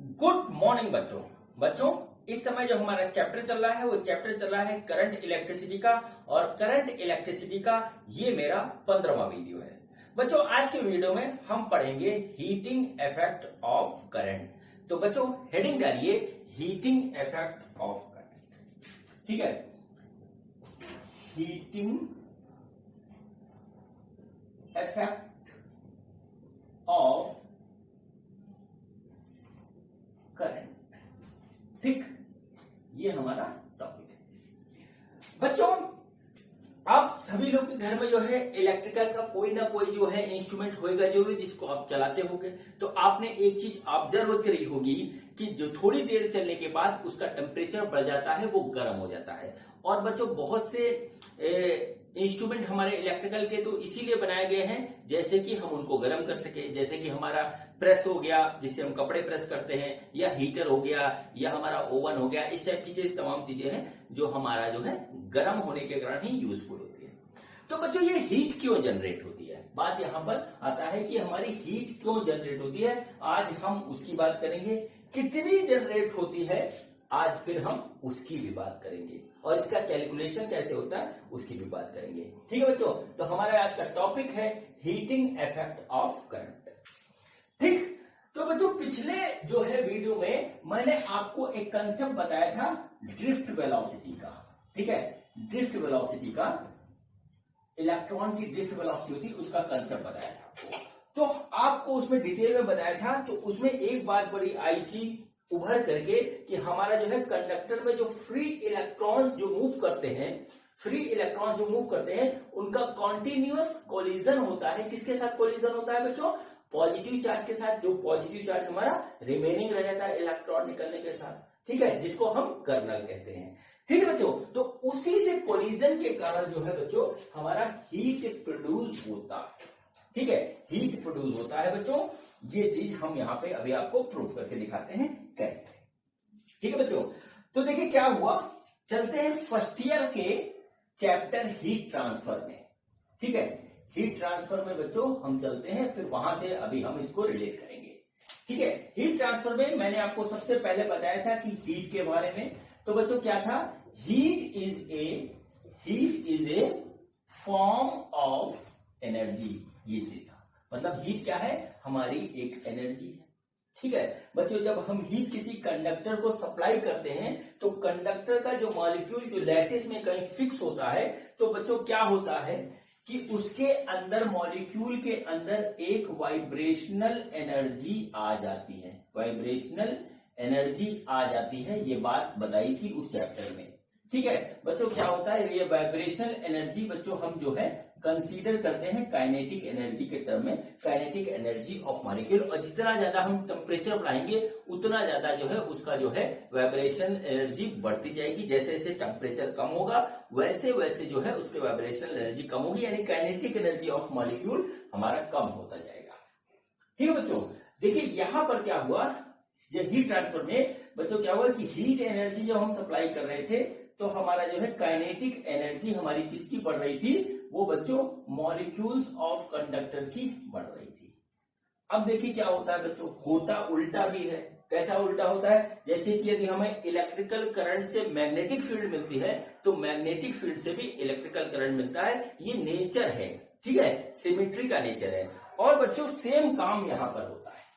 Good morning बच्चों। बच्चों, इस समय जो हमारा चैप्टर चल रहा है वो चैप्टर चल रहा है करंट इलेक्ट्रिसिटी का, और करंट इलेक्ट्रिसिटी का ये मेरा 15वां वीडियो है। बच्चों, आज के वीडियो में हम पढ़ेंगे हीटिंग इफेक्ट ऑफ करंट। तो बच्चों, हेडिंग डालिए हीटिंग इफेक्ट ऑफ करंट। ठीक है, हीटिंग इफेक्ट ऑफ करंट। ठीक, ये हमारा टॉपिक है। बच्चों, आप सभी लोग के घर में जो है इलेक्ट्रिकल का कोई ना कोई जो है इंस्ट्रूमेंट होएगा जरूर, जिसको आप चलाते होंगे। तो आपने एक चीज ऑब्जर्व करी होगी कि जो थोड़ी देर चलने के बाद उसका टेम्परेचर बढ़ जाता है, वो गर्म हो जाता है। और बच्चों, बहुत से इंस्ट्रूमेंट हमारे इलेक्ट्रिकल के तो इसीलिए बनाए गए हैं जैसे कि हम उनको गर्म कर सके। जैसे कि हमारा प्रेस हो गया, जिससे हम कपड़े प्रेस करते हैं, या हीटर हो गया, या हमारा ओवन हो गया। इस टाइप की चीज तमाम चीजें हैं जो हमारा जो है गर्म होने के कारण ही यूजफुल होती है। तो बच्चों, ये हीट क्यों जनरेट होती है, बात यहां पर आता है कि हमारी हीट क्यों जनरेट होती है। आज हम उसकी बात करेंगे। कितनी जनरेट होती है, आज फिर हम उसकी भी बात करेंगे, और इसका कैलकुलेशन कैसे होता है उसकी भी बात करेंगे। ठीक है बच्चों, तो हमारा आज का टॉपिक है हीटिंग इफेक्ट ऑफ करंट। ठीक, तो बच्चों, पिछले जो है वीडियो में मैंने आपको एक कंसेप्ट बताया था ड्रिफ्ट वेलोसिटी का। ठीक है, ड्रिफ्ट वेलोसिटी का, इलेक्ट्रॉन की ड्रिफ्ट वेलोसिटी होती है, उसका कंसेप्ट बताया था आपको। तो आपको उसमें डिटेल में बताया था। तो उसमें एक बात बड़ी आई थी उभर करके कि हमारा जो है कंडक्टर में जो फ्री इलेक्ट्रॉन्स जो मूव करते हैं, उनका कॉन्टिन्यूअस कोलिजन होता है। किसके साथ कोलिजन होता है बच्चों? पॉजिटिव चार्ज के साथ। जो पॉजिटिव चार्ज हमारा रिमेनिंग रह जाता है इलेक्ट्रॉन निकलने के साथ। ठीक है, जिसको हम कर्नल कहते हैं। ठीक है बच्चों, तो उसी से कोलिजन के कारण जो है बच्चों हमारा हीट प्रोड्यूस होता है। ठीक है, हीट प्रोड्यूस होता है बच्चों। ये चीज हम यहां पे अभी आपको प्रूफ करके दिखाते हैं कैसे। ठीक है बच्चों, तो देखिए क्या हुआ। चलते हैं फर्स्ट ईयर के चैप्टर हीट ट्रांसफर में। ठीक है, हीट ट्रांसफर में बच्चों हम चलते हैं, फिर वहां से अभी हम इसको रिलेट करेंगे। ठीक है, हीट ट्रांसफर में मैंने आपको सबसे पहले बताया था कि हीट के बारे में। तो बच्चों क्या था? Heat is a form of energy. ये चीज था, मतलब हीट क्या है? हमारी एक एनर्जी है। ठीक है बच्चों, जब हम हीट किसी कंडक्टर को सप्लाई करते हैं तो कंडक्टर का जो मॉलिक्यूल जो लैटिस में कहीं फिक्स होता है, तो बच्चों क्या होता है कि उसके अंदर, मॉलिक्यूल के अंदर एक वाइब्रेशनल एनर्जी आ जाती है। वाइब्रेशनल एनर्जी आ जाती है, ये बात बताई थी उस चैप्टर में। ठीक है बच्चों, क्या होता है ये वाइब्रेशनल एनर्जी? बच्चों हम जो है कंसीडर करते हैं काइनेटिक एनर्जी के टर्म में, काइनेटिक एनर्जी ऑफ मॉलिक्यूल। और जितना ज्यादा हम टेम्परेचर बढ़ाएंगे उतना ज्यादा जो है उसका जो है वाइब्रेशनल एनर्जी बढ़ती जाएगी। जैसे जैसे टेम्परेचर कम होगा वैसे वैसे जो है उसके वाइब्रेशनल एनर्जी कम होगी, यानी काइनेटिक एनर्जी ऑफ मॉलिक्यूल हमारा कम होता जाएगा। ठीक है बच्चों, देखिए यहां पर क्या हुआ, जब हीट ट्रांसफर में बच्चों क्या हुआ कि हीट एनर्जी जब हम सप्लाई कर रहे थे तो हमारा जो है काइनेटिक एनर्जी हमारी किसकी बढ़ रही थी? वो बच्चों मॉलिक्यूल्स ऑफ कंडक्टर की बढ़ रही थी। अब देखिए क्या होता है बच्चों, होता उल्टा भी है। कैसा उल्टा होता है? जैसे कि यदि हमें इलेक्ट्रिकल करंट से मैग्नेटिक फील्ड मिलती है तो मैग्नेटिक फील्ड से भी इलेक्ट्रिकल करंट मिलता है। ये नेचर है। ठीक है, सिमेट्री का नेचर है। और बच्चों सेम काम यहां पर होता है।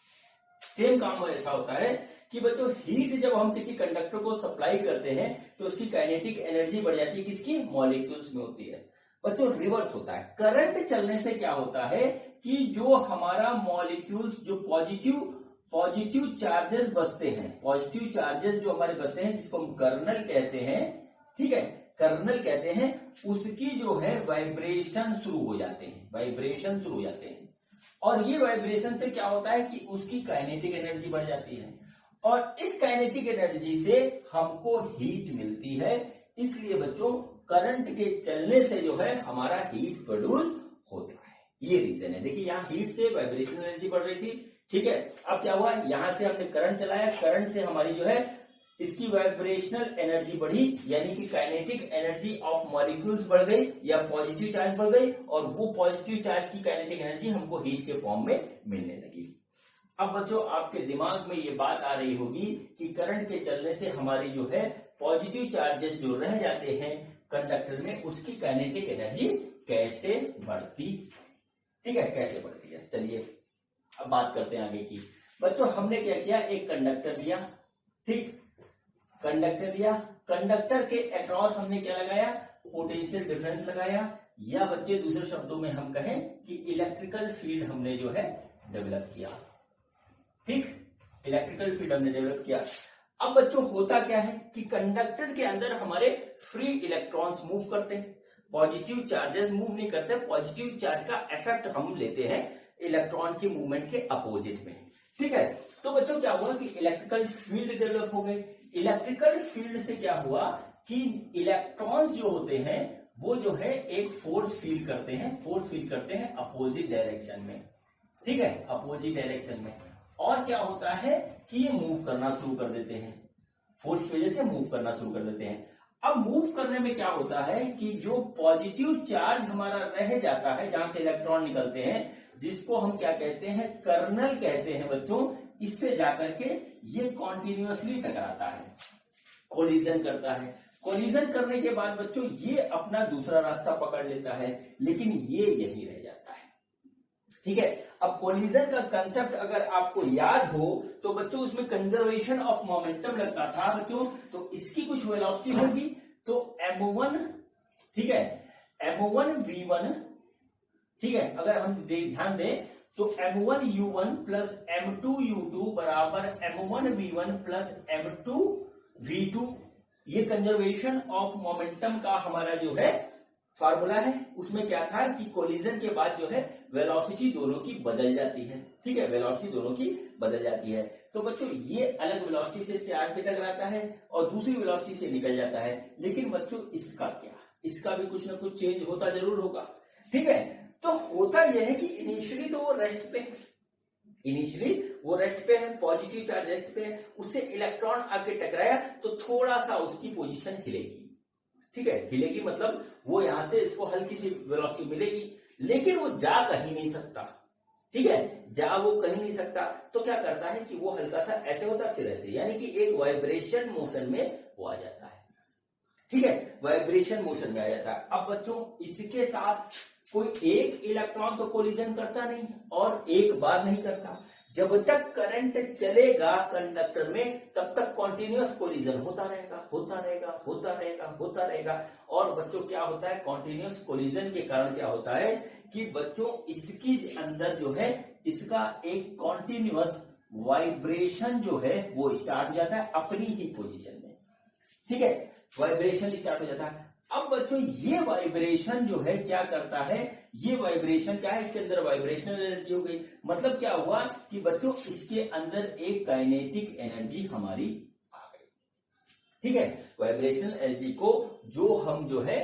सेम काम ऐसा होता है कि बच्चों हीट जब हम किसी कंडक्टर को सप्लाई करते हैं तो उसकी काइनेटिक एनर्जी बढ़ जाती है। किसकी? मॉलिक्यूल्स में होती है। बच्चों रिवर्स होता है। करंट चलने से क्या होता है कि जो हमारा मॉलिक्यूल्स, जो पॉजिटिव चार्जेस बचते हैं, पॉजिटिव चार्जेस जो हमारे बचते हैं, जिसको हम कर्नल कहते हैं। ठीक है, कर्नल कहते हैं, उसकी जो है वाइब्रेशन शुरू हो जाते हैं। वाइब्रेशन शुरू हो जाते हैं, और ये वाइब्रेशन से क्या होता है कि उसकी काइनेटिक एनर्जी बढ़ जाती है, और इस काइनेटिक एनर्जी से हमको हीट मिलती है। इसलिए बच्चों करंट के चलने से जो है हमारा हीट प्रोड्यूस होता है। ये रीजन है। देखिए यहाँ हीट से वाइब्रेशनल एनर्जी बढ़ रही थी। ठीक है, अब क्या हुआ, यहां से हमने करंट चलाया, करंट से हमारी जो है इसकी वाइब्रेशनल एनर्जी बढ़ी, यानी कि काइनेटिक एनर्जी ऑफ मॉलिक्यूल्स बढ़ गई या पॉजिटिव चार्ज बढ़ गई, और वो पॉजिटिव चार्ज की काइनेटिक एनर्जी हमको हीट के फॉर्म में मिलने लगी। अब बच्चों आपके दिमाग में ये बात आ रही होगी कि करंट के चलने से हमारी जो है पॉजिटिव चार्जेस जो रह जाते हैं कंडक्टर में, उसकी काइनेटिक एनर्जी कैसे बढ़ती, ठीक है, कैसे बढ़ती है। चलिए अब बात करते हैं आगे की। बच्चों हमने क्या किया, एक कंडक्टर लिया, ठीक, कंडक्टर लिया, कंडक्टर के अक्रॉस हमने क्या लगाया, पोटेंशियल डिफरेंस लगाया, या बच्चे दूसरे शब्दों में हम कहें कि इलेक्ट्रिकल फील्ड हमने जो है डेवलप किया, ठीक, इलेक्ट्रिकल फील्ड हमने डेवलप किया। अब बच्चों होता क्या है कि कंडक्टर के अंदर हमारे फ्री इलेक्ट्रॉन्स मूव करते हैं, पॉजिटिव चार्जेस मूव नहीं करते, पॉजिटिव चार्ज का इफेक्ट हम लेते हैं इलेक्ट्रॉन की मूवमेंट के अपोजिट में, ठीक है। तो बच्चों क्या हुआ कि इलेक्ट्रिकल फील्ड डेवलप हो गई। इलेक्ट्रिकल फील्ड से क्या हुआ कि इलेक्ट्रॉन्स जो होते हैं वो जो है एक फोर्स फील करते हैं, फोर्स फील करते हैं अपोजिट डायरेक्शन में, ठीक है, अपोजिट डायरेक्शन में। और क्या होता है कि ये मूव करना शुरू कर देते हैं, फोर्स की वजह से मूव करना शुरू कर देते हैं। अब मूव करने में क्या होता है कि जो पॉजिटिव चार्ज हमारा रह जाता है, जहां से इलेक्ट्रॉन निकलते हैं, जिसको हम क्या कहते हैं, कर्नल कहते हैं बच्चों, इससे जाकर के ये कॉन्टिन्यूअसली टकराता है, कोलिजन करता है। कोलिजन करने के बाद बच्चों ये अपना दूसरा रास्ता पकड़ लेता है, लेकिन ये यही रह जाता है, ठीक है। अब कोलिजन का कंसेप्ट अगर आपको याद हो तो बच्चों उसमें कंजर्वेशन ऑफ मोमेंटम लगता था बच्चों, तो इसकी कुछ वेलोसिटी होगी, तो m1, ठीक है, m1 v1, ठीक है, अगर हम ध्यान दें तो m1 u1 plus m2 u2 बराबर m1 v1 plus m2 v2, ये कंजर्वेशन ऑफ मोमेंटम का हमारा जो है फार्मूला है। उसमें क्या था कि कोलिजन के बाद जो है वेलोसिटी दोनों की बदल जाती है, ठीक है, वेलोसिटी दोनों की बदल जाती है। तो बच्चों ये अलग वेलोसिटी से आके टकराता है और दूसरी वेलोसिटी से निकल जाता है, लेकिन बच्चों इसका क्या, इसका भी कुछ ना कुछ चेंज होता जरूर होगा, ठीक है। तो होता यह है कि इनिशियली तो वो रेस्ट पे है, इनिशियली वो रेस्ट पे है, पॉजिटिव चार्ज रेस्ट पे है, उससे इलेक्ट्रॉन आके टकराया तो थोड़ा सा उसकी पोजीशन हिलेगी, ठीक है, हिलेगी मतलब वो यहां से इसको हल्की सी वेलोसिटी मिलेगी, लेकिन वो जा कहीं नहीं सकता, ठीक है, जा वो कहीं नहीं सकता। तो क्या करता है कि वो हल्का सा ऐसे होता फिर ऐसे, यानी कि एक वाइब्रेशन मोशन में वो आ जाता है, ठीक है, वाइब्रेशन मोशन में आ जाता है। अब बच्चों इसके साथ कोई एक इलेक्ट्रॉन तो कोलिजन करता नहीं और एक बार नहीं करता, जब तक करंट चलेगा कंडक्टर में तब तक कॉन्टिन्यूअस कोलिजन होता रहेगा, होता रहेगा, होता रहेगा, होता रहेगा। और बच्चों क्या होता है, कॉन्टिन्यूअस कोलिजन के कारण क्या होता है कि बच्चों इसकी अंदर जो है इसका एक कॉन्टिन्यूअस वाइब्रेशन जो है वो स्टार्ट हो जाता है अपनी ही पोजीशन में, ठीक है, वाइब्रेशन स्टार्ट हो जाता है। अब बच्चों ये वाइब्रेशन जो है क्या करता है, ये वाइब्रेशन क्या है, इसके अंदर वाइब्रेशनल एनर्जी हो गई, मतलब क्या हुआ कि बच्चों इसके अंदर एक काइनेटिक एनर्जी हमारी आ गई, ठीक है। वाइब्रेशनल एनर्जी को जो हम जो है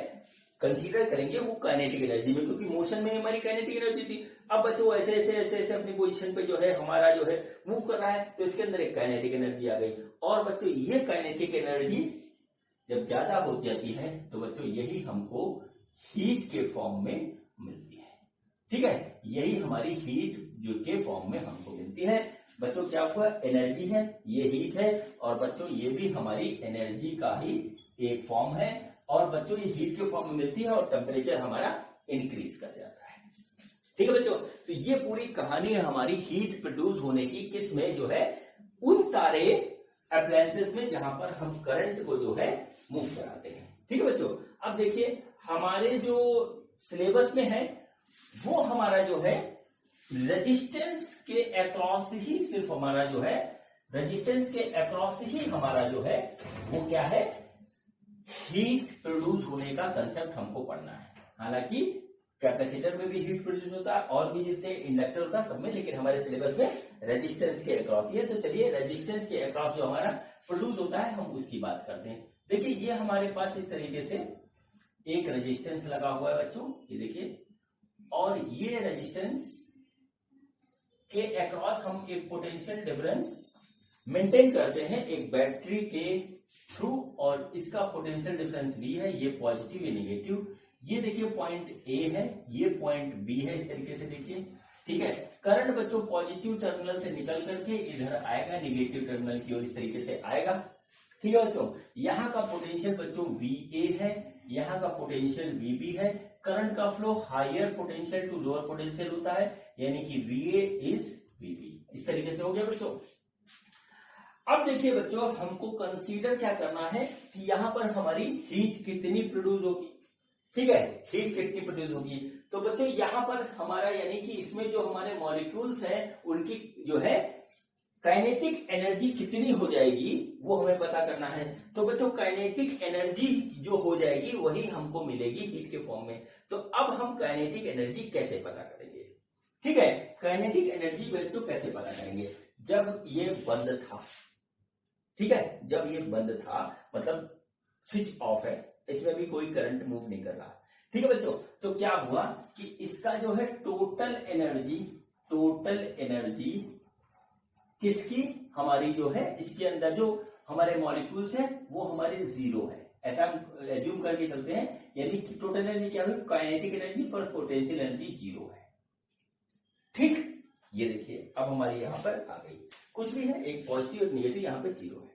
कंसीडर करेंगे वो काइनेटिक एनर्जी में, क्योंकि मोशन में हमारी काइनेटिक एनर्जी थी। अब बच्चों ऐसे ऐसे ऐसे ऐसे अपनी पोजीशन पे जो है हमारा जो है मूव कर रहा है, तो इसके अंदर एक काइनेटिक एनर्जी आ गई। और बच्चों ये काइनेटिक एनर्जी जब ज्यादा हो जाती है तो बच्चों यही हमको हीट के फॉर्म में मिलती है, ठीक है, यही हमारी हीट जो के फॉर्म में हमको मिलती है। बच्चों क्या हुआ, एनर्जी है, ये हीट है, और बच्चों ये भी हमारी एनर्जी का ही एक फॉर्म है, और बच्चों ये हीट के फॉर्म में मिलती है और टेम्परेचर हमारा इंक्रीज कर जाता है, ठीक है बच्चों। तो ये पूरी कहानी है हमारी हीट प्रोड्यूस होने की, किस में जो है उन सारे अप्लायंसेस में जहां पर हम करंट को जो है मूव कराते हैं, ठीक है बच्चों। अब देखिए हमारे जो सिलेबस में है वो हमारा जो है रेजिस्टेंस के अक्रॉस ही, सिर्फ हमारा जो है रेजिस्टेंस के अक्रॉस ही हमारा जो है वो क्या है, हीट प्रोड्यूस होने का कंसेप्ट हमको पढ़ना है। हालांकि कैपेसिटर में भी हीट प्रोड्यूस होता है और भी जितने इंडक्टर होता है सब में, लेकिन हमारे सिलेबस में रेजिस्टेंस के अक्रॉस ही है। तो चलिए रेजिस्टेंस के अक्रॉस जो हमारा प्रोड्यूस होता है हम उसकी बात करते हैं। देखिए ये हमारे पास इस तरीके से एक रेजिस्टेंस लगा हुआ है बच्चों, ये देखिए, और ये रेजिस्टेंस के अक्रॉस हम एक पोटेंशियल डिफरेंस मेंटेन करते हैं एक बैटरी के थ्रू, और इसका पोटेंशियल डिफरेंस भी है, ये पॉजिटिव या नेगेटिव। ये देखिए पॉइंट ए है, ये पॉइंट बी है, इस तरीके से देखिए ठीक है। करंट बच्चों पॉजिटिव टर्मिनल से निकल करके इधर आएगा, निगेटिव टर्मिनल की ओर इस तरीके से आएगा। ठीक है बच्चों, यहाँ का पोटेंशियल बच्चों VA है, यहाँ का पोटेंशियल VB है। करंट का flow higher potential to lower potential होता है, यानी कि VA इज VB। इस तरीके से हो गया बच्चों। अब देखिए बच्चों, हमको कंसीडर क्या करना है कि यहाँ पर हमारी हीट कितनी प्रोड्यूस होगी। ठीक है, हीट कितनी प्रोड्यूस होगी। तो बच्चों यहाँ पर हमारा यानी कि इसमें जो हमारे मॉलिक्यूल्स हैं उनकी जो है काइनेटिक एनर्जी कितनी हो जाएगी वो हमें पता करना है। तो बच्चों काइनेटिक एनर्जी जो हो जाएगी वही हमको मिलेगी हीट के फॉर्म में। तो अब हम काइनेटिक एनर्जी कैसे पता करेंगे? ठीक है, काइनेटिक एनर्जी बच्चों कैसे पता करेंगे? जब ये बंद था, ठीक है, जब ये बंद था मतलब स्विच ऑफ है, इसमें भी कोई करंट मूव नहीं कर रहा। ठीक है बच्चों, तो क्या हुआ कि इसका जो है टोटल एनर्जी किसकी, हमारी जो है इसके अंदर जो हमारे मॉलिक्यूल्स है वो हमारे जीरो है, ऐसा हम एज्यूम करके चलते हैं। यानी कि टोटल एनर्जी क्या हुई, काइनेटिक एनर्जी पर पोटेंशियल एनर्जी जीरो है। ठीक, ये देखिए अब हमारी यहां पर आ गई, कुछ भी है, एक पॉजिटिव एक नेगेटिव, यहां पे जीरो है।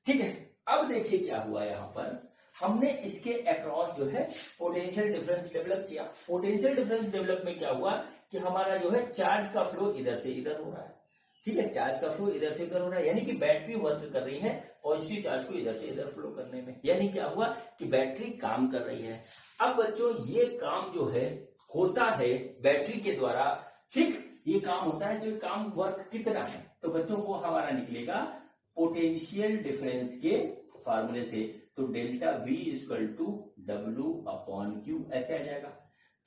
ठीक है, अब देखिए क्या हुआ, यहां पर हमने इसके अक्रॉस जो है पोटेंशियल डिफरेंस डेवलप किया। पोटेंशियल डिफरेंस डेवलप में क्या हुआ कि हमारा जो है चार्ज का फ्लो इधर से इधर हो रहा है। ठीक है, चार्ज का फ्लो इधर से इधर हो रहा है, यानी कि बैटरी वर्क कर रही है पॉजिटिव चार्ज को इधर से इधर फ्लो करने में। यानी क्या हुआ कि बैटरी काम कर रही है। अब बच्चों ये काम जो है होता है बैटरी के द्वारा। ठीक, ये काम होता है, जो काम वर्क कितना है, तो बच्चों को हमारा निकलेगा पोटेंशियल डिफरेंस के फार्मूले से। तो delta V equal to W upon Q ऐसे आ जाएगा।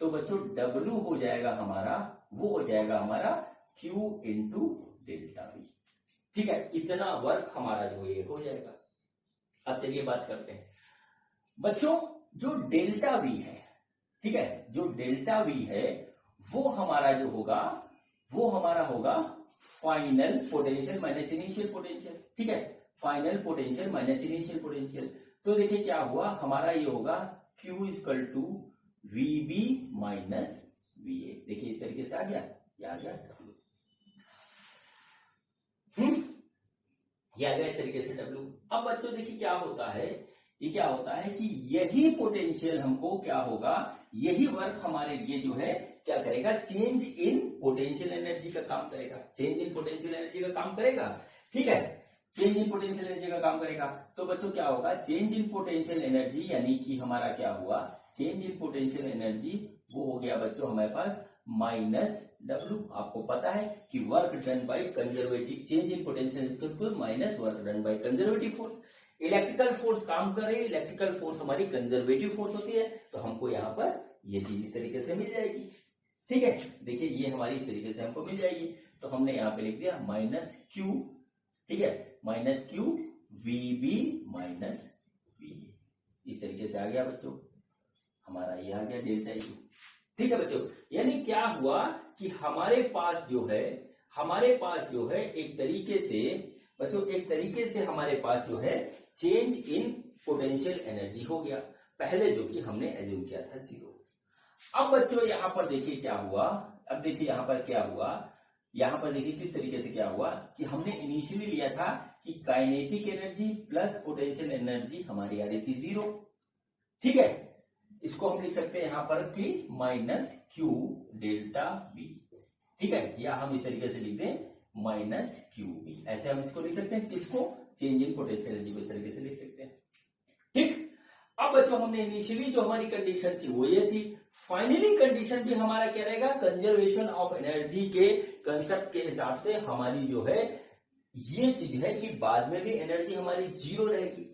तो बच्चों W हो जाएगा हमारा, वो हो जाएगा हमारा Q इंटू डेल्टा V। ठीक है, इतना वर्क हमारा जो ये हो जाएगा। अब चलिए बात करते हैं बच्चों, जो डेल्टा V है, ठीक है, जो डेल्टा V है वो हमारा जो होगा वो हमारा होगा final potential minus initial potential. ठीक है, final potential minus initial potential. तो देखिए क्या हुआ, हमारा ये होगा Q equal to VB minus VA। देखिए इस तरीके से आ गया, ये आ गया W। ये आ गया इस तरीके से W। अब बच्चों देखिए क्या होता है, ये क्या होता है कि यही पोटेंशियल हमको क्या होगा, यही वर्क हमारे लिए जो है क्या करेगा, चेंज इन पोटेंशियल एनर्जी का काम करेगा। चेंज इन पोटेंशियल एनर्जी का काम करेगा। ठीक है, चेंज इन पोटेंशियल एनर्जी का काम करेगा। तो बच्चों क्या होगा, चेंज इन पोटेंशियल एनर्जी यानी कि हमारा क्या हुआ, चेंज इन पोटेंशियल एनर्जी वो हो गया बच्चों हमारे पास माइनस W। आपको पता है कि work done by conservative, change in potential minus work done by conservative force. Electrical force काम कर रही है, इलेक्ट्रिकल फोर्स हमारी कंजर्वेटिव फोर्स होती है, तो हमको यहाँ पर ये चीज इस तरीके से मिल जाएगी। ठीक है, देखिए ये हमारी इस तरीके से हमको मिल जाएगी। तो हमने यहाँ पे लिख दिया माइनस Q, ठीक है, minus Q VB minus VA। इस तरीके से आ गया बच्चों हमारा, ये आ गया डेल्टा U। ठीक है बच्चों, यानी क्या हुआ कि हमारे पास जो है एक तरीके से बच्चों, एक तरीके से हमारे पास जो है चेंज इन पोटेंशियल एनर्जी हो गया, पहले जो कि हमने एज्यूम किया था जीरो। अब बच्चों यहां पर देखिए क्या हुआ, अब देखिए यहां पर क्या हुआ, यहां पर देखिए किस तरीके से क्या हुआ कि हमने इनिशियली लिया था कि kinetic energy plus potential energy हमारी आ रही थी जीरो। ठीक है, इसको हम लिख सकते हैं यहां पर कि माइनस Q डेल्टा B। ठीक है, या हम इस तरीके से लिख दें माइनस QB, ऐसे हम इसको लिख सकते हैं। किसको, चेंज इन पोटेंशियल एनर्जी को इस तरीके से लिख सकते हैं। ठीक, अब बच्चों हमने इनिशियली जो हमारी कंडीशन थी वो ये थी। फाइनली कंडीशन भी हमारा क्या रहेगा, कंजर्वेशन ऑफ एनर्जी के कंसेप्ट के हिसाब से हमारी जो है ये चीज है कि बाद में भी एनर्जी हमारी जीरो रहेगी।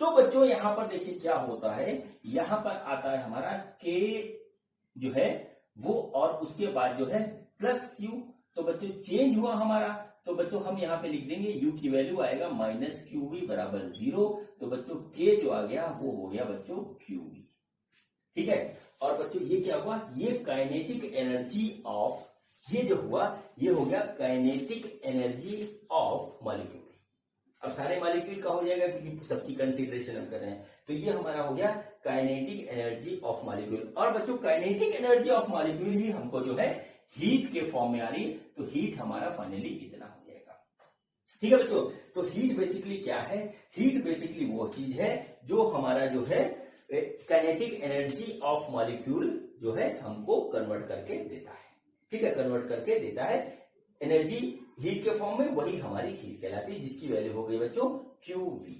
तो बच्चों यहां पर देखिए क्या होता है, यहां पर आता है हमारा K जो है वो, और उसके बाद जो है प्लस Q। तो बच्चों चेंज हुआ हमारा, तो बच्चों हम यहाँ पे लिख देंगे U की वैल्यू आएगा माइनस QB बराबर जीरो। तो बच्चों K जो आ गया वो हो गया बच्चों QB। ठीक है, और बच्चों ये क्या हुआ, ये काइनेटिक एनर्जी ऑफ, ये जो हुआ ये हो गया काइनेटिक एनर्जी ऑफ मॉलिक्यूल। अब सारे मॉलिक्यूल का हो जाएगा क्योंकि सबकी कंसीडरेशन हम कर रहे हैं। तो ये हमारा हो गया काइनेटिक एनर्जी ऑफ मॉलिक्यूल। और बच्चों काइनेटिक एनर्जी ऑफ मॉलिक्यूल ही हमको जो है हीट के फॉर्म में आ रही है, तो हीट हमारा फाइनली इतना हो जाएगा। ठीक है बच्चों, तो हीट बेसिकली क्या है? हीट बेसिकली वो चीज है जो हमारा जो है काइनेटिक एनर्जी ऑफ मॉलिक्यूल जो है हमको कन्वर्ट करके देता है। ठीक है, कन्वर्ट करके देता है एनर्जी हीट के फॉर्म में, वही हमारी हीट कहलाती है, जिसकी वैल्यू हो गई बच्चों QV।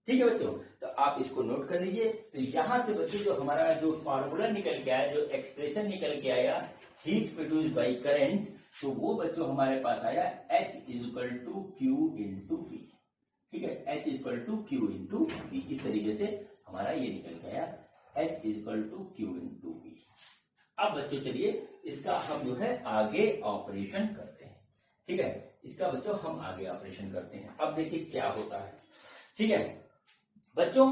ठीक है बच्चों, तो आप इसको नोट कर लीजिए। तो यहां से बच्चों जो हमारा जो फार्मूला निकल के आया, जो एक्सप्रेशन निकल के आया हीट प्रोड्यूस बाय करंट, तो वो बच्चों हमारे पास आया H = Q × V। ठीक है, H = Q × V, इस तरीके से हमारा ये निकल के आया H = Q × V। अब बच्चों चलिए इसका हम जो है आगे ऑपरेशन करते हैं। ठीक है, इसका बच्चों हम आगे ऑपरेशन करते हैं। अब देखिए क्या होता है। ठीक है बच्चों,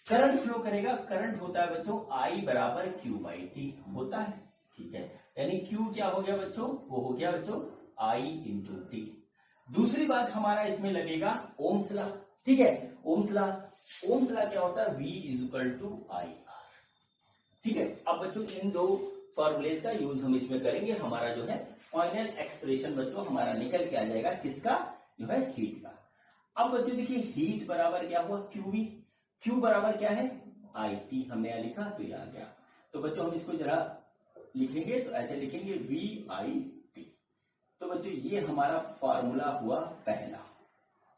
करंट फ्लो करेगा, करंट होता है बच्चों I = Q/T होता है। ठीक है, यानी Q क्या हो गया बच्चों? वो हो गया बच्चों I × T। दूसरी बात हमारा इसमें लगेगा ओम्स लॉ। ठीक है, ओम्स लॉ क्या होता है? V = IR। ठीक है, अब बच्चों इन दो फॉर्मूलेस का यूज हम इसमें करेंगे। हमारा जो है फाइनल एक्सप्रेशन बच्चों हमारा निकल के आ जाएगा किसका? जो है हीट का। अब बच्चों देखिए हीट बराबर क्या हुआ? QV। Q बराबर क्या है? IT हमने यहां लिखा तो ये आ गया। तो बच्चों हम इसको जरा लिखेंगे तो ऐसे लिखेंगे VIT। तो बच्चों ये हमारा फार्मूला हुआ पहला।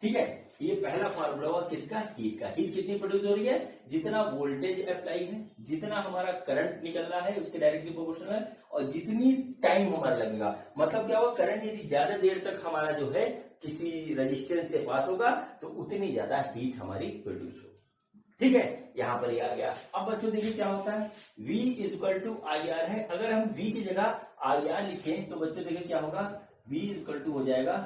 ठीक है, ये पहला फार्मूला हुआ किसका? हीट का। हीट कितनी प्रोड्यूस हो रही है? जितना वोल्टेज अप्लाई है, जितना हमारा करंट निकल रहा है उसके डायरेक्टली प्रोपोर्शनल है, और जितनी टाइम हमारा लगेगा। मतलब क्या हुआ? करंट यदि ज्यादा देर तक हमारा जो है किसी रेजिस्टेंस से पास होगा तो उतनी ज्यादा हीट हमारी प्रोड्यूस होगी। ठीक है, यहां पर ये आ गया। अब बच्चों देखिए क्या होता है, V = IR है। अगर हम V की जगह IR लिखें तो बच्चों देखिए क्या होगा? V = हो जाएगा,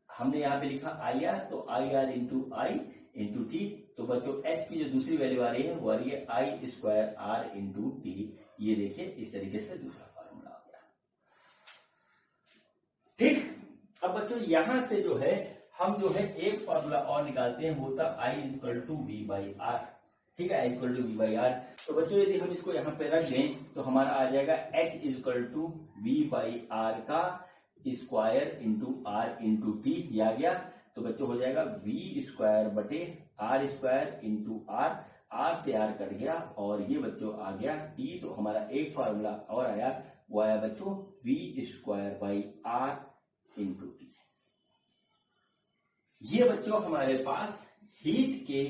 हमने यहाँ पे लिखा IR, तो IR × I × T। तो बच्चों H की जो दूसरी वैल्यू आ रही है वो आ रही है I² R × T। ये देखिए इस तरीके से दूसरा फार्मूला आ गया। ठीक, अब बच्चों यहां से जो है हम जो है एक फार्मूला और निकालते हैं, वो होता I = V/R। ठीक है, I = V/R। तो बच्चों यदि हम इसको यहाँ पे रख दें तो हमारा आ जाएगा H = V/R का स्क्वायर × R × T। ये आ गया। तो बच्चों हो जाएगा V² R² × R। R से R कट गया और ये बच्चों आ गया T। तो हमारा एक फार्मूला और आया, वो आया बच्चों V² R × T। ये बच्चों हमारे पास हीट के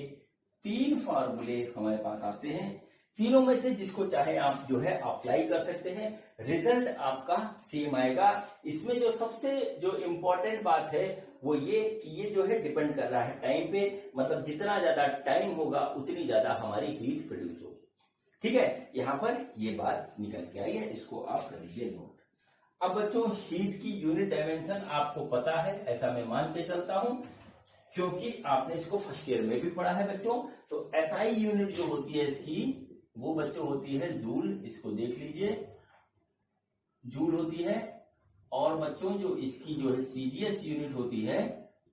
3 फार्मूले हमारे पास आते हैं। तीनों में से जिसको चाहे आप जो है अप्लाई कर सकते हैं, रिजल्ट आपका सेम आएगा। इसमें जो सबसे जो इम्पोर्टेंट बात है वो ये कि ये जो है डिपेंड कर रहा है टाइम पे। मतलब जितना ज्यादा टाइम होगा उतनी ज्यादा हमारी हीट प्रोड्यूस होगी। ठीक है, यहां पर ये बात निकल के आई है, इसको आप कर लीजिए नोट। अब बच्चों हीट की यूनिट डायमेंशन आपको पता है, ऐसा मैं मान के चलता हूं, क्योंकि आपने इसको फर्स्ट ईयर में भी पढ़ा है बच्चों। तो SI यूनिट जो होती है इसकी, वो बच्चों होती है जूल। इसको देख लीजिए, जूल होती है। और बच्चों जो इसकी जो है CGS यूनिट होती है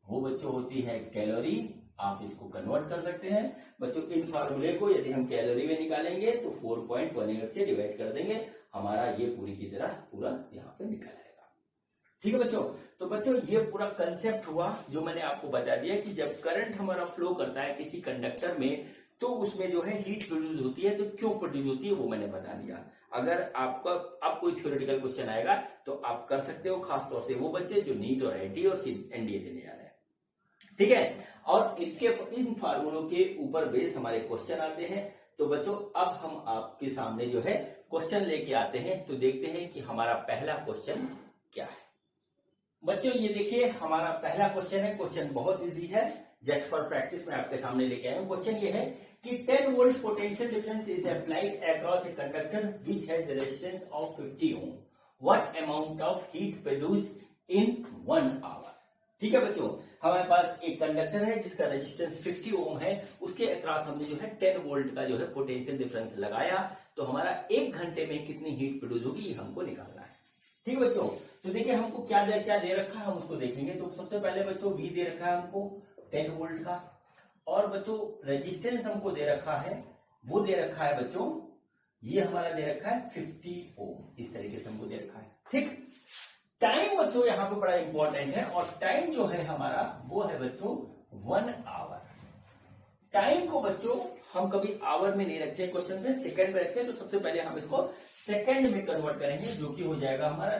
वो बच्चों होती है कैलोरी। आप इसको कन्वर्ट कर सकते हैं बच्चों। इन फार्मूले को यदि हम कैलोरी में निकालेंगे तो 4.18 से डिवाइड कर देंगे, हमारा ये पूरी की तरह पूरा यहाँ पे निकल आएगा। ठीक है बच्चों, तो बच्चों ये पूरा कंसेप्ट हुआ जो मैंने आपको बता दिया कि जब करंट हमारा फ्लो करता है किसी कंडक्टर में तो उसमें जो है हीट प्रोड्यूस होती है। तो क्यों प्रोड्यूस होती है वो मैंने बता दिया। अगर आपका अब कोई थ्योरेटिकल क्वेश्चन आएगा तो आप कर सकते हो, खासतौर से वो बच्चे जो नीट और IIT और NDA देने जा रहे हैं। ठीक है, और इन फार्मूलों के ऊपर बेस हमारे क्वेश्चन आते हैं। तो बच्चों अब हम आपके सामने जो है क्वेश्चन लेके आते हैं, तो देखते हैं कि हमारा पहला क्वेश्चन क्या है। बच्चों ये देखिए हमारा पहला क्वेश्चन है। क्वेश्चन बहुत इजी है, जस्ट फॉर प्रैक्टिस में आपके सामने लेके आया हूं। क्वेश्चन ये है कि 10 volt potential difference is applied across a conductor which has the resistance of 50 ohm. What amount of heat produced in 1 hour. ठीक है बच्चों, हमारे पास एक कंडक्टर है जिसका रेजिस्टेंस 50 ओम है, उसके अक्रॉस हमने जो है 10 वोल्ट का जो है पोटेंशियल डिफरेंस लगाया। तो हमारा 1 घंटे में कितनी हीट प्रोड्यूस होगी ये हमको निकालना है। ठीक है बच्चों, तो देखिए हमको क्या दे रखा है हम उसको देखेंगे। तो सबसे पहले बच्चों V दे रखा है हमको 10 वोल्ट का, और बच्चों रेजिस्टेंस हमको दे रखा है, वो दे रखा है बच्चों, ये हमारा दे रखा है 50 ओम। इस तरीके से हमको दे रखा है। ठीक। टाइम बच्चों यहाँ पे बड़ा इंपॉर्टेंट है, और टाइम जो है हमारा वो है बच्चों 1 आवर। टाइम को बच्चों हम कभी आवर में नहीं रखते क्वेश्चन में, सेकंड में रखते हैं। तो सबसे पहले हम इसको सेकंड में कन्वर्ट करेंगे, जो कि हो जाएगा हमारा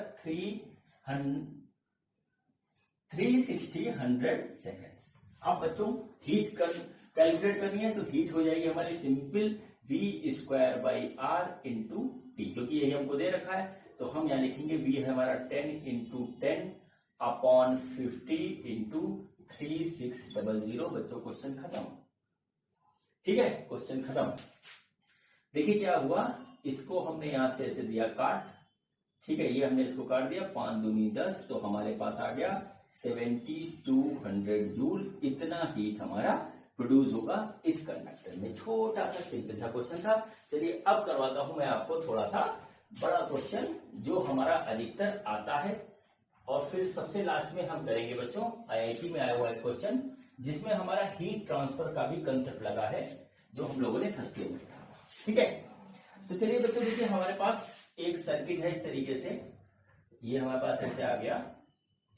360 100 सेकेंड्स। अब बच्चों हीट कैलकुलेट करनी है, तो हीट हो जाएगी हमारी सिंपल V²/R इंटू टी, क्योंकि यही हमको दे रखा है। तो हम यहाँ लिखेंगे V है हमारा 10 × 10/50 × 3600। बच्चों क्वेश्चन खत्म। ठीक है, क्वेश्चन खत्म। देखिए क्या हुआ, इसको हमने यहां से ऐसे दिया काट। ठीक है, ये हमने इसको काट दिया, 5 दूनी 10, तो हमारे पास आ गया 7200 जूल। इतना हीट हमारा प्रोड्यूस होगा इस कंडक्टर में। छोटा सा सिंपल सा क्वेश्चन था। चलिए अब करवाता हूं मैं आपको थोड़ा सा बड़ा क्वेश्चन, जो हमारा अधिकतर आता है, और फिर सबसे लास्ट में हम करेंगे बच्चों आईआईटी में आया हुआ है क्वेश्चन, जिसमें हमारा हीट ट्रांसफर का भी कंसेप्ट लगा है, जो हम लोगों ने फर्स्ट ईयर में पढ़ा। ठीक है, तो चलिए बच्चों देखिए, हमारे पास एक सर्किट है इस तरीके से, ये हमारे पास ऐसे आ गया।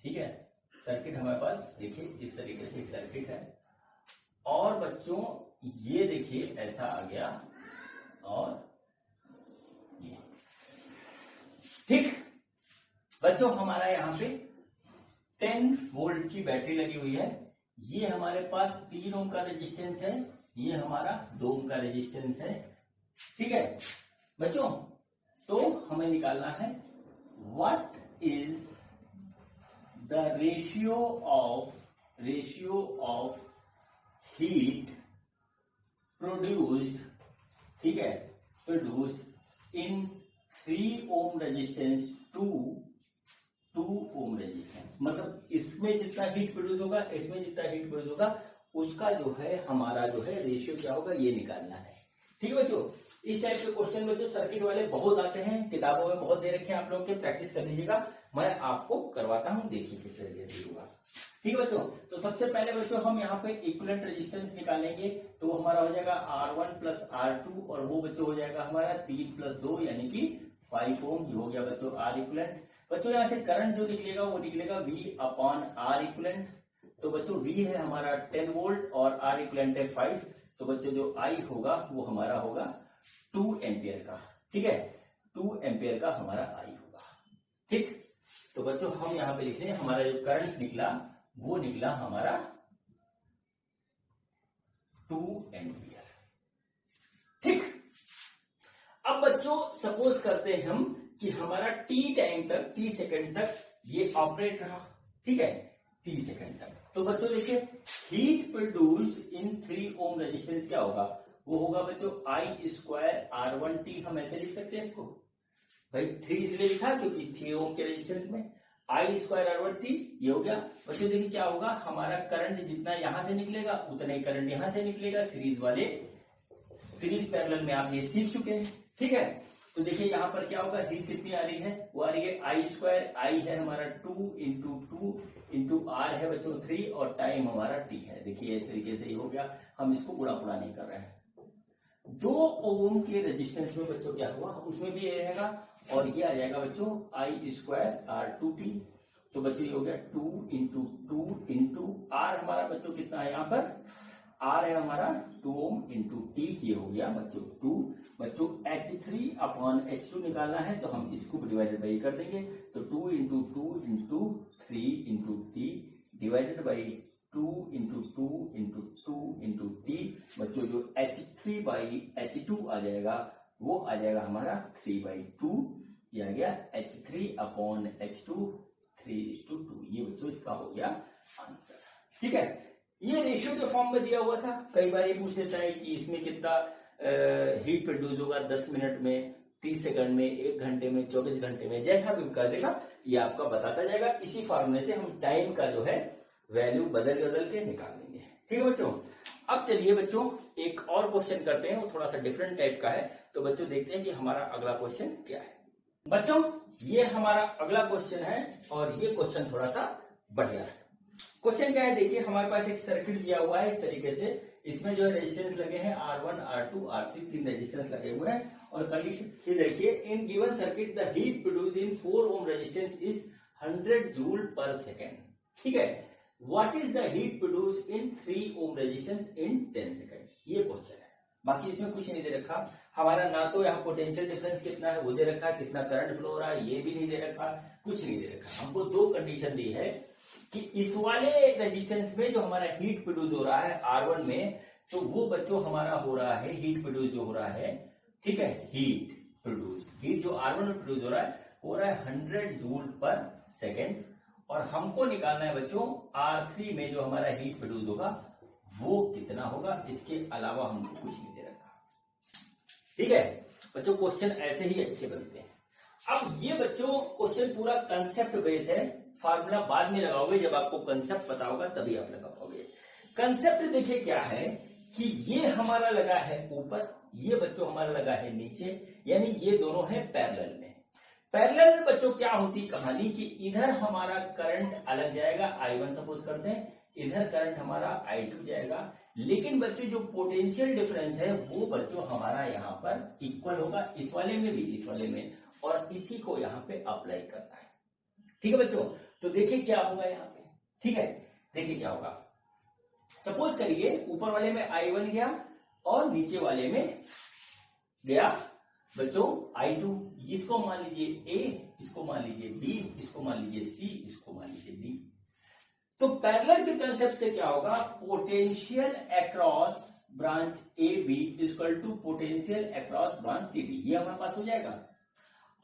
ठीक है, सर्किट हमारे पास देखिए इस तरीके से एक सर्किट है, और बच्चों ये देखिए ऐसा आ गया, और ये। ठीक बच्चों, हमारा यहाँ पे 10 वोल्ट की बैटरी लगी हुई है। ये हमारे पास 3 ओम का रेजिस्टेंस है, ये हमारा 2 ओम का रेजिस्टेंस है। ठीक है बच्चों, तो हमें निकालना है what is the ratio of heat produced, ठीक है, produced in 3 ohm resistance to 2 ohm resistance. मतलब इसमें जितना हीट प्रोड्यूस होगा, इसमें जितना हीट प्रोड्यूस होगा, उसका जो है हमारा जो है रेशियो क्या होगा, ये निकालना है। ठीक है बच्चों, इस टाइप के क्वेश्चन बच्चों सर्किट वाले बहुत आते हैं, किताबों में बहुत दे रखे हैं, आप लोग के प्रैक्टिस कर लीजिएगा। मैं आपको करवाता हूं, देखिए किस तरीके से होगा। ठीक है बच्चों, तो सबसे पहले बच्चों हम यहाँ पे इक्विवेलेंट रेजिस्टेंस निकालेंगे, तो हमारा हो जाएगा R1 + R2, और वो बच्चों हो जाएगा हमारा 3 + 2 यानी कि 5 ओम। ये हो गया बच्चों R इक्विवेलेंट। बच्चों यहाँ से करंट जो निकलेगा वो निकलेगा V/R इक्विवेलेंट। तो बच्चों V है हमारा 10 वोल्ट और R इक्विवेलेंट है 5, तो बच्चों जो I होगा वो हमारा होगा 2 एम्पियर का। ठीक है, 2 एम्पियर का हमारा I होगा। ठीक, तो बच्चों हम यहाँ पे लिख रहे हैं, हमारा जो करंट निकला वो निकला हमारा 2 एम्पियर। ठीक, अब बच्चों सपोज करते हैं हम कि हमारा T टाइम तक, T सेकंड तक ये ऑपरेट रहा। ठीक है, T सेकंड तक। तो बच्चों देखिए, heat produced in 3 ohm resistance क्या होगा, वो होगा बच्चों I²R1T। हम ऐसे लिख सकते हैं इसको, भाई 3 इसलिए लिखा क्योंकि 3 ओम के रेजिस्टेंस में I²R1T। ये हो गया बच्चों। देखिए क्या होगा, हमारा करंट जितना यहां से निकलेगा उतना ही करंट यहां से निकलेगा। सीरीज पैरेलल में आप ये सीख चुके हैं। ठीक है, तो देखिए यहाँ पर क्या होगा, हीट कितनी आ रही है, वो आ रही है I²। I है हमारा 2 × 2 × R है बच्चों 3, और टाइम हमारा T है। देखिए इस तरीके से ही हो गया, हम इसको गुणा नहीं कर रहे हैं। 2 ओम के रेजिस्टेंस में बच्चों क्या हुआ, उसमें भी ये रहेगा, और ये आ जाएगा बच्चों I²R2T। तो बच्चों ये हो गया 2 × 2 × R। हमारा बच्चों कितना है, यहाँ पर R है हमारा 2 ओम × T। ये हो गया बच्चों 2। बच्चों H3/H2 निकालना है, तो हम इसको डिवाइडेड बाई कर देंगे। तो 2 × 2 × 3 × T डिवाइडेड बाई 2 × 2 × 2 × T। बच्चों जो H3/H2 आ जाएगा वो आ जाएगा हमारा 3/2। ये आ गया H3/H2 3:2। ये बच्चों इसका हो गया आंसर। ठीक है, ये रेशियो के फॉर्म में दिया हुआ था। कई बार ये पूछ लेता है कि इसमें कितना हीट प्रोड्यूस होगा 10 मिनट में, 30 सेकंड में, 1 घंटे में, 24 घंटे में, जैसा भी कर देगा ये आपका बताता जाएगा। इसी फॉर्मूले से हम टाइम का जो है वैल्यू बदल के निकाल लेंगे। ठीक है बच्चों, अब चलिए बच्चों एक और क्वेश्चन करते हैं, वो थोड़ा सा डिफरेंट टाइप का है। तो बच्चों देखते हैं कि हमारा अगला क्वेश्चन क्या है। बच्चों ये हमारा अगला क्वेश्चन है, और ये क्वेश्चन थोड़ा सा बढ़िया है। क्वेश्चन क्या है, देखिए हमारे पास एक सर्किट दिया हुआ है इस तरीके से, इसमें जो है रेजिस्टेंस लगे हैं R1, R2, R3, 3 रेजिस्टेंस लगे हुए हैं और कंडीशन ये देखिए, in given circuit the heat produce in 4 ohm resistance is 100 joule पर सेकेंड। ठीक है, what is the heat produce in 3 ohm resistance in 10 second, ये क्वेश्चन है। बाकी इसमें कुछ नहीं दे रखा हमारा, ना तो यहाँ पोटेंशियल डिफरेंस कितना है वो दे रखा है, कितना करंट फ्लो हो रहा है ये भी नहीं दे रखा, कुछ नहीं दे रखा। हमको दो कंडीशन दी है कि इस वाले रेजिस्टेंस में जो हमारा हीट प्रोड्यूस हो रहा है R1 में, तो वो बच्चों हमारा हो रहा है हीट प्रोड्यूस जो हो रहा है, ठीक है, हीट प्रोड्यूस, हीट जो R1 में प्रोड्यूस हो रहा है 100 जूल पर सेकेंड। और हमको निकालना है बच्चों R3 में जो हमारा हीट प्रोड्यूस होगा वो कितना होगा, इसके अलावा हमको कुछ नहीं दे रखा। ठीक है बच्चों, क्वेश्चन ऐसे ही अच्छे बनते हैं। अब ये बच्चों क्वेश्चन पूरा कंसेप्ट बेस है, फार्मूला बाद में लगाओगे, जब आपको कंसेप्ट पता होगा तभी आप लगा पाओगे। कंसेप्ट देखिए क्या है कि ये हमारा लगा है ऊपर, ये बच्चों हमारा लगा है नीचे, यानी ये दोनों है पैरेलल में। पैरेलल में बच्चों क्या होती कहानी कि इधर हमारा करंट अलग जाएगा, I1 सपोज करते हैं, इधर करंट हमारा I2 जाएगा, लेकिन बच्चों जो पोटेंशियल डिफरेंस है वो बच्चों हमारा यहाँ पर इक्वल होगा, इस वाले में भी इस वाले में, और इसी को यहाँ पे अप्लाई करना है। ठीक है बच्चों, तो देखिए क्या होगा यहाँ पे। ठीक है, देखिए क्या होगा, सपोज करिए ऊपर वाले में I1 गया और नीचे वाले में गया बच्चों I2, इसको मान लीजिए A, इसको मान लीजिए B, इसको मान लीजिए C, इसको मान लीजिए D। तो पैरेलल के कंसेप्ट से क्या होगा, potential across branch A B equal to potential across branch C D, ये हमारे पास हो जाएगा।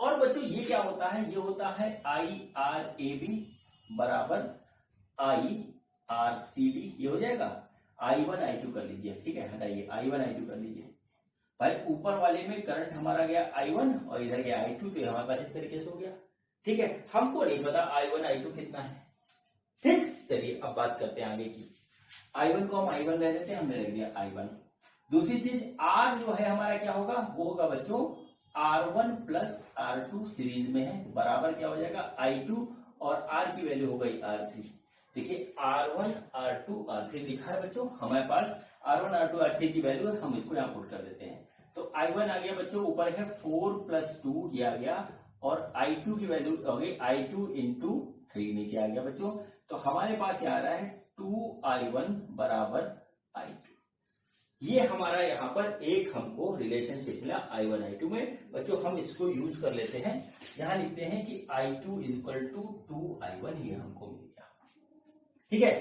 और बच्चों ये क्या होता है, ये होता है आई आर ए बी बराबर आई आर सी डी, ये हो जाएगा। I1 I2 कर लीजिए, ठीक है, हटाइए I1 I2 कर लीजिए भाई, ऊपर वाले में करंट हमारा गया I1 और इधर गया I2, तो हमारे पास इस तरीके से हो गया। ठीक है, हमको नहीं पता I1 I2 कितना है। ठीक, चलिए अब बात करते हैं आगे की। I1 को हम I1 ले लेते हैं, हमने ले लिया I1। दूसरी चीज R जो है हमारा क्या होगा, वो होगा बच्चों R1 प्लस R2 सीरीज में है, बराबर क्या हो जाएगा I2, और R की वैल्यू हो गई R3। देखिए R1 R2 R3 लिखा है बच्चों हमारे पास, R1 R2 R3 की वैल्यू है, हम इसको यहाँ पुट कर देते हैं। तो I1 आ गया बच्चों, ऊपर है 4 + 2 ये आ गया, और I2 की वैल्यू हो गई I2 × 3 नीचे आ गया बच्चों। तो हमारे पास यहाँ आ रहा है 2I1 बराबर I2। ये हमारा यहाँ पर एक हमको रिलेशनशिप मिला I1 I2 में। बच्चों हम इसको यूज कर लेते हैं, यहाँ लिखते हैं कि I2 = 2I1, ये हमको मिल गया। ठीक है,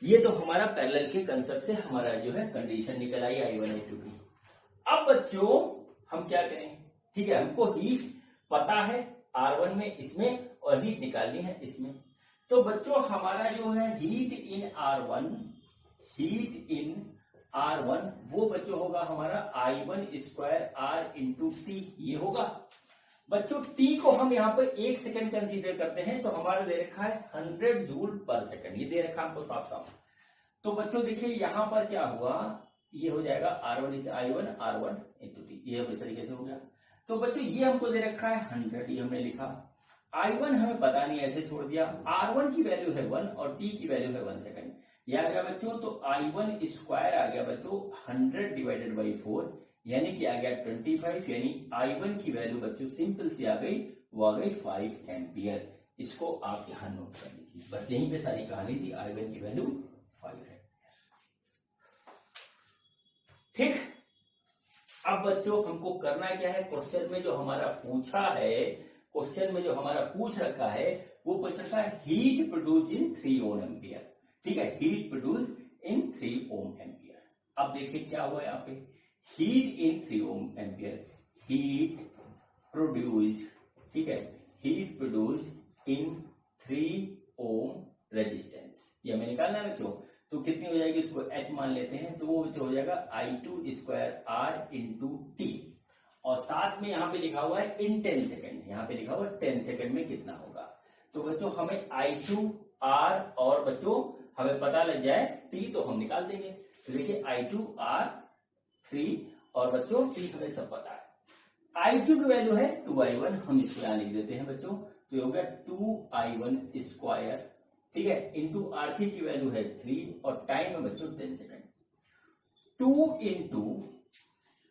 ये तो हमारा पैरेलल के कंसेप्ट से हमारा जो है कंडीशन निकल आई I1 I2 की। अब बच्चों हम क्या करें, ठीक है, हमको हीट पता है R1 में, इसमें, और हीट निकालनी है इसमें। तो बच्चों हमारा जो है heat in R1, heat in R1 वो बच्चों होगा हमारा I1² R × T, ये होगा। बच्चों T को हम यहाँ पर 1 सेकेंड कंसीडर करते हैं, तो हमारा दे रखा है 100 जूल पर सेकेंड, ये दे रखा है हमको साफ साफ। तो बच्चों देखिए यहाँ पर क्या हुआ, ये हो जाएगा I1 R1 × T, ये इस तरीके से हो गया। तो बच्चों ये हमको दे रखा है 100, ये हमने लिखा। I1 हमें पता नहीं, ऐसे छोड़ दिया। R1 की वैल्यू है 1 और T की वैल्यू है 1 सेकेंड, ये आ गया बच्चों। तो I1² आ गया बच्चों 100/4, यानी कि आ गया 25, यानी I1 की वैल्यू बच्चों सिंपल सी आ गई, वो आ गई 5 एम्पियर। इसको आप यहां नोट कर लीजिए, बस यहीं पे सारी कहानी थी, I1 की वैल्यू 5 एम्पियर। ठीक, अब बच्चों हमको करना क्या है, क्वेश्चन में जो हमारा पूछा है, क्वेश्चन में जो हमारा पूछ रखा है वो पूछ रखा है heat produce in 3 ohm ampere. ठीक है, heat produce in 3 ohm ampere. अब देखिए क्या हुआ यहाँ पे, heat in 3 ohm ampere, heat produced, ठीक है, heat produce in 3 ohm resistance, ये हमें निकालना है बच्चों। तो कितनी हो जाएगी, इसको H मान लेते हैं, तो वो बच्चों हो जाएगा I2² R × T, और साथ में यहाँ पे लिखा हुआ है इन 10 सेकेंड, यहाँ पे लिखा हुआ है 10 सेकेंड में कितना होगा। तो बच्चों हमें I2 R और बच्चों हमें पता लग जाए T, तो हम निकाल देंगे। तो देखिए I2 R 3 और बच्चों T हमें सब पता है। I2 की वैल्यू है 2I1, हम इसको यहाँ लिख देते हैं बच्चों। तो ये हो गया 2I1² ठीक है, इंटू R3 की वैल्यू है 3 और टाइम है बच्चों 10 सेकेंड। 2 इंटू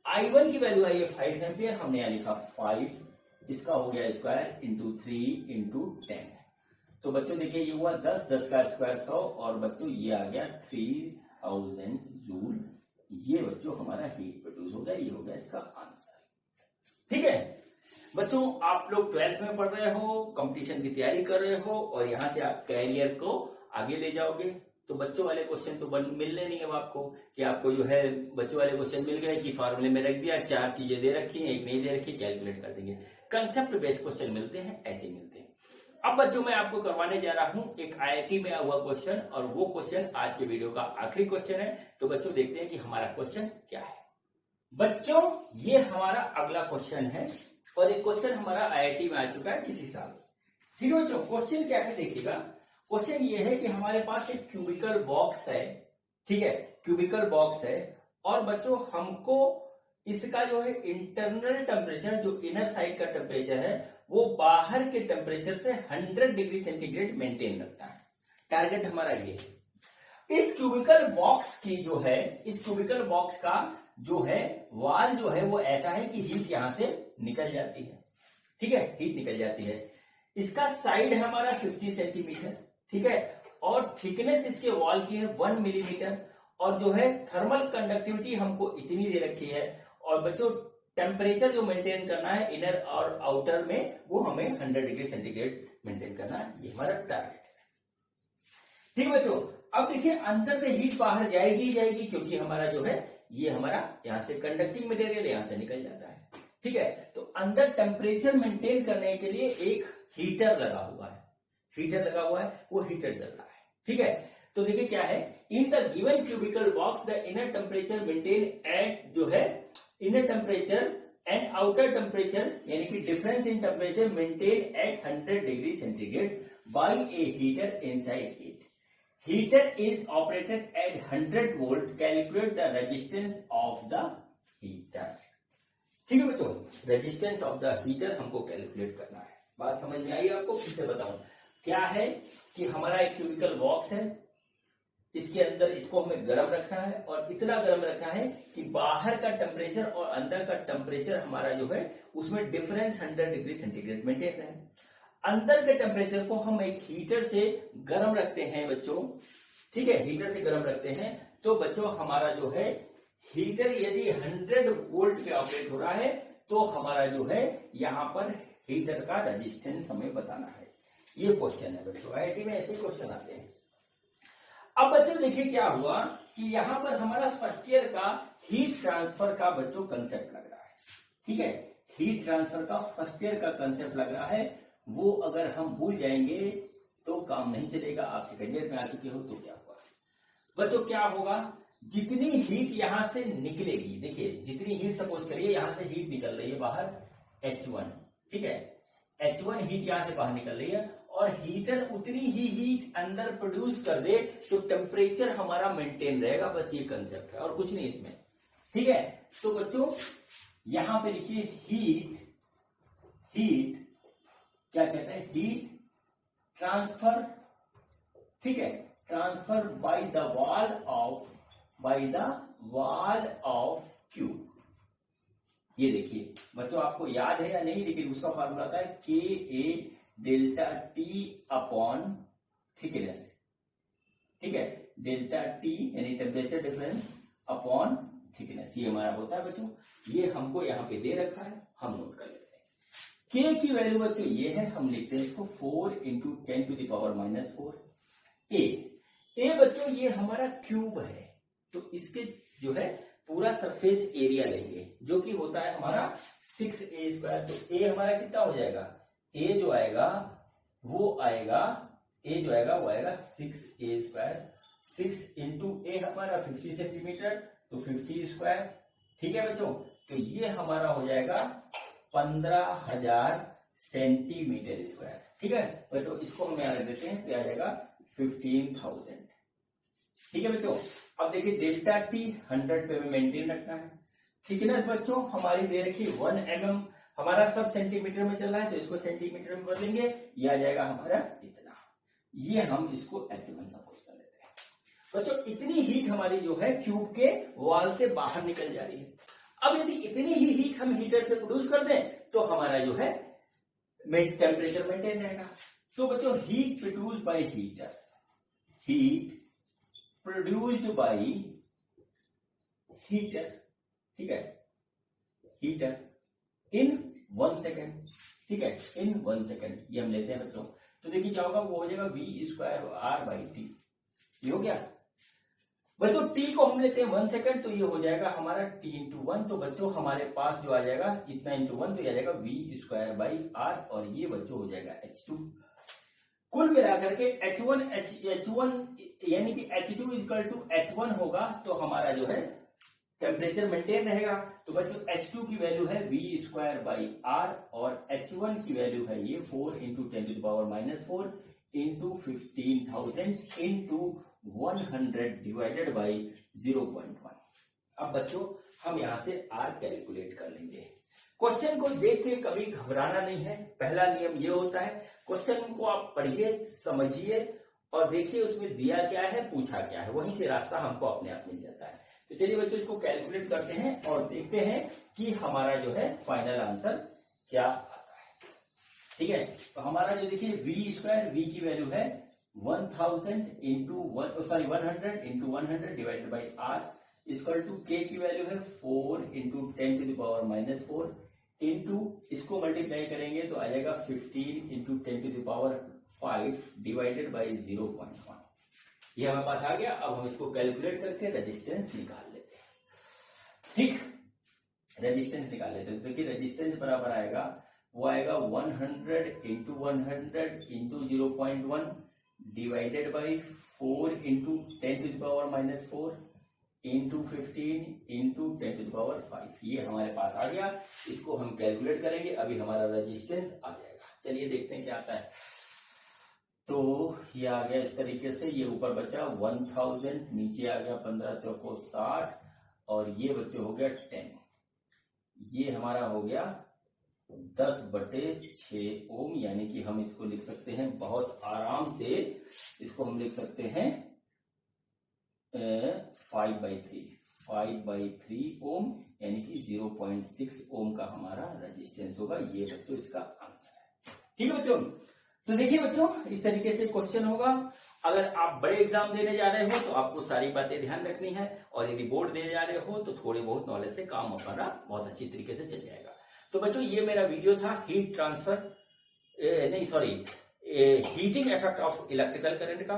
I1 की वैल्यू आई है 5 एम्पियर, हमने यहां लिखा 5, इसका हो गया स्क्वायर इंटू 3 इंटू 10। तो बच्चों देखिए ये हुआ 10, 10 का स्क्वायर 100 और बच्चों ये आ गया 3000 जूल। ये बच्चों हमारा हीट प्रोड्यूस हो गया, ये हो गया इसका आंसर। ठीक है बच्चों, आप लोग 12th में पढ़ रहे हो, कंपटीशन की तैयारी कर रहे हो और यहां से आप कैरियर को आगे ले जाओगे। तो बच्चों वाले क्वेश्चन तो मिलने नहीं अब आपको, कि आपको जो है बच्चों वाले क्वेश्चन मिल गए कि फार्मूले में रख दिया, 4 चीजें दे रखी हैं, एक नहीं दे रखी, कैलकुलेट कर देंगे। कंसेप्ट बेस्ड क्वेश्चन मिलते हैं, ऐसे मिलते हैं। अब बच्चों मैं आपको करवाने जा रहा हूं एक IIT में हुआ क्वेश्चन, और वो क्वेश्चन आज के वीडियो का आखिरी क्वेश्चन है। तो बच्चों देखते हैं कि हमारा क्वेश्चन क्या है। बच्चों ये हमारा अगला क्वेश्चन है और एक क्वेश्चन हमारा IIT में आ चुका है किसी साल। ठीक है बच्चों, क्वेश्चन क्या है देखिएगा। क्वेश्चन ये है कि हमारे पास एक क्यूबिकल बॉक्स है, ठीक है, क्यूबिकल बॉक्स है, और बच्चों हमको इसका जो है इंटरनल टेम्परेचर, जो इनर साइड का टेम्परेचर है, वो बाहर के टेम्परेचर से 100 डिग्री सेंटीग्रेड मेंटेन रखना है। टारगेट हमारा ये है। इस क्यूबिकल बॉक्स की जो है, इस क्यूबिकल बॉक्स का जो है वाल जो है वो ऐसा है कि हीट यहां से निकल जाती है। ठीक है, हीट निकल जाती है। इसका साइड है हमारा 50 सेंटीमीटर, ठीक है, और थिकनेस इसके वॉल की है 1 मिलीमीटर, और जो है थर्मल कंडक्टिविटी हमको इतनी दे रखी है। और बच्चों टेम्परेचर जो मेंटेन करना है इनर और आउटर में, वो हमें 100 डिग्री सेंटीग्रेड मेंटेन करना है, ये हमारा टारगेट है। ठीक है बच्चों, अब देखिए अंदर से हीट बाहर जाएगी जाएगी, क्योंकि हमारा जो है ये हमारा यहां से कंडक्टिंग मटेरियल यहां से निकल जाता है। ठीक है, तो अंदर टेम्परेचर मेंटेन करने के लिए एक हीटर लगा हुआ है, हीटर लगा हुआ है, वो हीटर चल रहा है। ठीक है, तो देखिए क्या है, in the given cubical box the inner temperature maintain at जो है inner temperature and outer temperature, यानी कि difference in temperature maintain at 100 degree centigrade by a heater inside it. Heater is operated at 100 volt. Calculate the resistance of the heater. ठीक है बच्चों, resistance of the heater हमको calculate करना है। बात समझ में आई आपको? फिर से बताऊं क्या है कि हमारा एक क्यूबिकल बॉक्स है, इसके अंदर इसको हमें गर्म रखना है, और इतना गर्म रखना है कि बाहर का टेम्परेचर और अंदर का टेम्परेचर हमारा जो है उसमें डिफरेंस 100 डिग्री सेंटीग्रेड मेंटेन रहे। अंदर के टेम्परेचर को हम एक हीटर से गर्म रखते हैं बच्चों, ठीक है, हीटर से गर्म रखते हैं। तो बच्चों हमारा जो है हीटर यदि 100 वोल्ट पे ऑपरेट हो रहा है, तो हमारा जो है यहां पर हीटर का रेजिस्टेंस हमें बताना है। ये क्वेश्चन है बच्चों, IIT में ऐसे क्वेश्चन आते हैं। अब बच्चों देखिए क्या हुआ कि यहां पर हमारा फर्स्ट ईयर का हीट ट्रांसफर का बच्चों कंसेप्ट लग रहा है। ठीक है, हीट ट्रांसफर का फर्स्ट ईयर का कंसेप्ट लग रहा है, वो अगर हम भूल जाएंगे तो काम नहीं चलेगा। आप सेकेंड ईयर में आ चुके हो तो क्या होगा बच्चों, क्या होगा, जितनी हीट यहां से निकलेगी, देखिए जितनी हीट सपोज करिए यहां से हीट निकल रही है बाहर H1, ठीक है, H1 हीट यहां से बाहर निकल रही है, और हीटर उतनी ही हीट अंदर प्रोड्यूस कर दे तो टेम्परेचर हमारा मेंटेन रहेगा। बस ये कंसेप्ट है और कुछ नहीं इसमें। ठीक है, तो बच्चों यहां पे लिखिए हीट, हीट क्या कहते हैं, हीट ट्रांसफर, ठीक है, transfer by the wall of cube. ये देखिए बच्चों आपको याद है या नहीं, लेकिन उसका फॉर्मूला आता है KA delta T upon thickness. ठीक है, डेल्टा T यानी टेम्परेचर डिफरेंस अपॉन थिकनेस, ये हमारा होता है बच्चों। ये हमको यहाँ पे दे रखा है, हम नोट कर लेते हैं। K की वैल्यू बच्चों ये है, हम लिखते हैं इसको 4 इंटू 10 टू द पावर -4। ए बच्चों ये हमारा क्यूब है, तो इसके जो है पूरा सरफेस एरिया लेंगे, जो कि होता है हमारा 6a²। तो ए हमारा कितना हो जाएगा, ए जो आएगा वो आएगा, ए जो आएगा वो आएगा 6a²। 6 इंटू ए हमारा 50 सेंटीमीटर, तो 50²। ठीक है बच्चों, तो ये हमारा हो जाएगा 15,000 सेंटीमीटर स्क्वायर। ठीक है बच्चों, इसको हम यहां रख देते हैं, तो आ जाएगा 15,000। ठीक है बच्चों, अब देखिए डेल्टा T 100 पे मेंटेन रखना है। थिकनेस बच्चों हमारी दे रखी 1 mm, हमारा सब सेंटीमीटर में चल रहा है तो इसको सेंटीमीटर में बदलेंगे, ये आ जाएगा हमारा इतना। ये हम इसको H1 सपोज कर लेते हैं। बच्चों इतनी हीट हमारी जो है क्यूब के वॉल से बाहर निकल जा रही है। अब यदि इतनी ही हीट हम हीटर से प्रोड्यूस कर दें तो हमारा जो है टेम्परेचर मेंटेन रहेगा। तो बच्चों heat produced by heater, heat produced by heater, ठीक है, हीटर इन 1 सेकेंड, ठीक है, इन 1 सेकेंड ये हम लेते हैं बच्चों। तो देखिए क्या होगा, वो हो जाएगा V²R/T, ये हो गया बच्चों। T को हम लेते हैं 1 सेकेंड, तो ये हो जाएगा हमारा T × 1। तो बच्चों हमारे पास जो आ जाएगा इतना × 1, तो ये आ जाएगा V²/R, और ये बच्चों हो जाएगा H2। कुल मिलाकर के H1 यानी कि H2 = H1 होगा, तो हमारा जो है टेम्परेचर मेंटेन रहेगा। तो बच्चों H2 की वैल्यू है V²/R और H1 की वैल्यू है ये 4 × 10⁻⁻4 × 15,000 × 100 डिवाइडेड बाई 0.1। अब बच्चों हम यहां से R कैलकुलेट कर लेंगे। क्वेश्चन को देख के कभी घबराना नहीं है। पहला नियम ये होता है, क्वेश्चन को आप पढ़िए, समझिए और देखिए उसमें दिया क्या है, पूछा क्या है, वहीं से रास्ता हमको अपने आप मिल जाता है। तो चलिए बच्चों इसको कैलकुलेट करते हैं और देखते हैं कि हमारा जो है फाइनल आंसर क्या आता है। ठीक है, तो हमारा जो देखिए V² की वैल्यू है 100 × 100 divided by R equal to K की वैल्यू है 4 × 10⁻⁻4 इंटू इसको मल्टीप्लाई करेंगे तो आ जाएगा 15 × 10⁵ डिवाइडेड बाई 0.1। ये हमारे पास आ गया। अब हम इसको कैलकुलेट करके रेजिस्टेंस निकाल लेते हैं। ठीक, रेजिस्टेंस निकाल लेते हैं। देखिए रेजिस्टेंस बराबर आएगा, वो आएगा 100 × 100 × 0.1 डिवाइडेड बाई 4 × 10⁻⁻4 इंटू 15 इंटू 10⁵। ये हमारे पास आ गया। इसको हम कैलकुलेट करेंगे, अभी हमारा रेजिस्टेंस आ जाएगा। चलिए देखते हैं क्या आता है। तो ये आ गया इस तरीके से, ये ऊपर बचा 1000, नीचे आ गया 15 चौको 60 और ये बच्चे हो गया 10। ये हमारा हो गया 10/6 ओम, यानी कि हम इसको लिख सकते हैं बहुत आराम से, इसको हम लिख सकते हैं 5/3 ओम, यानी कि 0.6 ओम का हमारा रेजिस्टेंस होगा। ये बच्चों इसका आंसर है। ठीक है बच्चों, तो देखिए बच्चों इस तरीके से क्वेश्चन होगा। अगर आप बड़े एग्जाम देने जा रहे हो तो आपको सारी बातें ध्यान रखनी है, और यदि बोर्ड देने जा रहे हो तो थोड़े बहुत नॉलेज से काम हमारा बहुत अच्छी तरीके से चल जाएगा। तो बच्चों ये मेरा वीडियो था heat transfer heating effect of electrical current का।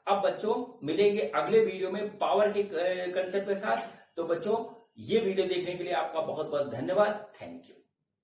अब बच्चों मिलेंगे अगले वीडियो में पावर के कंसेप्ट के साथ। तो बच्चों ये वीडियो देखने के लिए आपका बहुत बहुत धन्यवाद। Thank you.